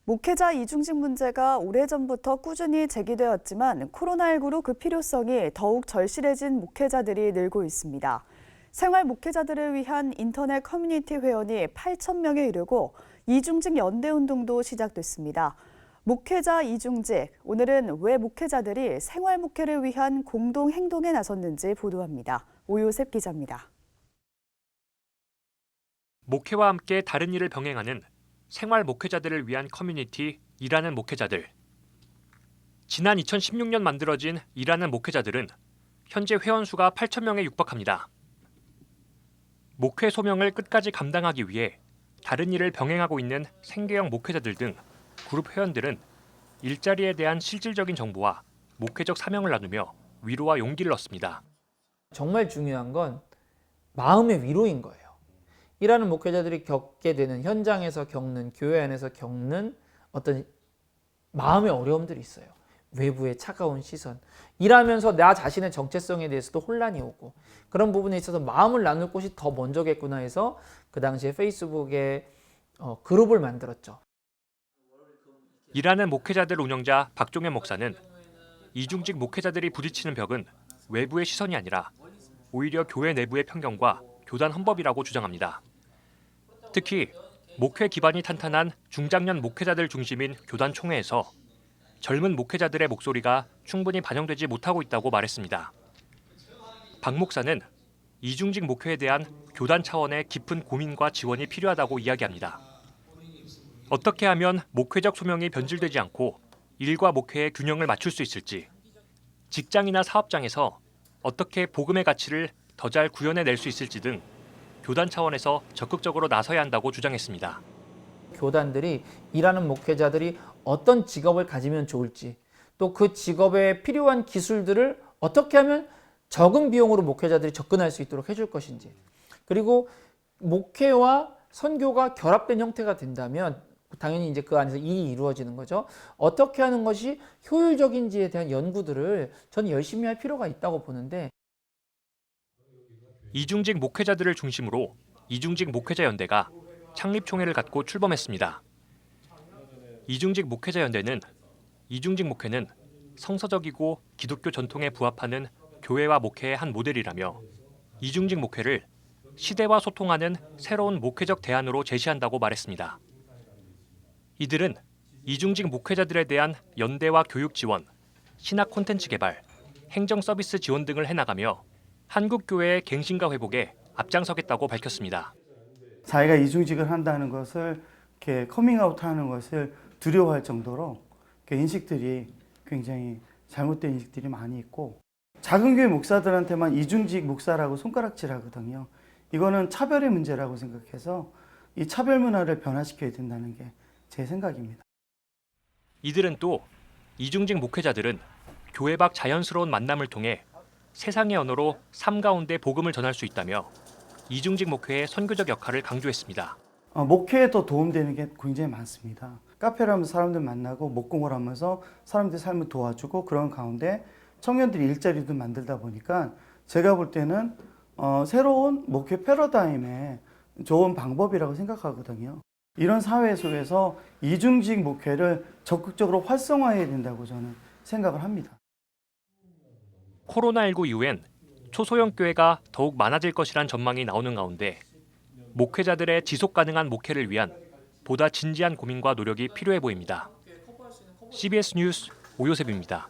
목회자 이중직 문제가 오래전부터 꾸준히 제기되었지만 코로나19로 그 필요성이 더욱 절실해진 목회자들이 늘고 있습니다. 생활 목회자들을 위한 인터넷 커뮤니티 회원이 8,000명에 이르고 이중직 연대운동도 시작됐습니다. 목회자 이중직, 오늘은 왜 목회자들이 생활 목회를 위한 공동 행동에 나섰는지 보도합니다. 오요셉 기자입니다. 목회와 함께 다른 일을 병행하는 생활 목회자들을 위한 커뮤니티 일하는 목회자들. 지난 2016년 만들어진 일하는 목회자들은 현재 회원 수가 8,000명에 육박합니다. 목회 소명을 끝까지 감당하기 위해 다른 일을 병행하고 있는 생계형 목회자들 등 그룹 회원들은 일자리에 대한 실질적인 정보와 목회적 사명을 나누며 위로와 용기를 얻습니다. 정말 중요한 건 마음의 위로인 거예요. 일하는 목회자들이 겪게 되는 현장에서 겪는 교회 안에서 겪는 어떤 마음의 어려움들이 있어요. 외부의 차가운 시선, 일하면서 나 자신의 정체성에 대해서도 혼란이 오고 그런 부분에 있어서 마음을 나눌 곳이 더 먼저겠구나 해서 그 당시에 페이스북에 그룹을 만들었죠. 일하는 목회자들 운영자 박종현 목사는 이중직 목회자들이 부딪히는 벽은 외부의 시선이 아니라 오히려 교회 내부의 편견과 교단 헌법이라고 주장합니다. 특히 목회 기반이 탄탄한 중장년 목회자들 중심인 교단 총회에서 젊은 목회자들의 목소리가 충분히 반영되지 못하고 있다고 말했습니다. 박 목사는 이중직 목회에 대한 교단 차원의 깊은 고민과 지원이 필요하다고 이야기합니다. 어떻게 하면 목회적 소명이 변질되지 않고 일과 목회의 균형을 맞출 수 있을지, 직장이나 사업장에서 어떻게 복음의 가치를 더 잘 구현해낼 수 있을지 등 교단 차원에서 적극적으로 나서야 한다고 주장했습니다. 교단들이 일하는 목회자들이 어떤 직업을 가지면 좋을지, 또 그 직업에 필요한 기술들을 어떻게 하면 적은 비용으로 목회자들이 접근할 수 있도록 해줄 것인지, 그리고 목회와 선교가 결합된 형태가 된다면 당연히 이제 그 안에서 일이 이루어지는 거죠. 어떻게 하는 것이 효율적인지에 대한 연구들을 저는 열심히 할 필요가 있다고 보는데, 이중직 목회자들을 중심으로 이중직 목회자 연대가 창립 총회를 갖고 출범했습니다. 이중직 목회자 연대는 이중직 목회는 성서적이고 기독교 전통에 부합하는 교회와 목회의 한 모델이라며 이중직 목회를 시대와 소통하는 새로운 목회적 대안으로 제시한다고 말했습니다. 이들은 이중직 목회자들에 대한 연대와 교육 지원, 신학 콘텐츠 개발, 행정 서비스 지원 등을 해나가며 한국교회의 갱신과 회복에 앞장서겠다고 밝혔습니다. 자기가 이중직을 한다는 것을 이렇게 커밍아웃하는 것을 두려워할 정도로 인식들이 굉장히 잘못된 인식들이 많이 있고, 작은 교회 목사들한테만 이중직 목사라고 손가락질하거든요. 이거는 차별의 문제라고 생각해서 이 차별 문화를 변화시켜야 된다는 게 제 생각입니다. 이들은 또 이중직 목회자들은 교회 밖 자연스러운 만남을 통해 세상의 언어로 삶 가운데 복음을 전할 수 있다며 이중직 목회의 선교적 역할을 강조했습니다. 목회에 더 도움되는 게 굉장히 많습니다. 카페를 하면서 사람들 만나고 목공을 하면서 사람들 삶을 도와주고, 그런 가운데 청년들이 일자리도 만들다 보니까 제가 볼 때는 새로운 목회 패러다임의 좋은 방법이라고 생각하거든요. 이런 사회 속에서 이중직 목회를 적극적으로 활성화해야 된다고 저는 생각을 합니다. 코로나19 이후엔 초소형 교회가 더욱 많아질 것이란 전망이 나오는 가운데 목회자들의 지속 가능한 목회를 위한 보다 진지한 고민과 노력이 필요해 보입니다. CBS 뉴스 오요셉입니다.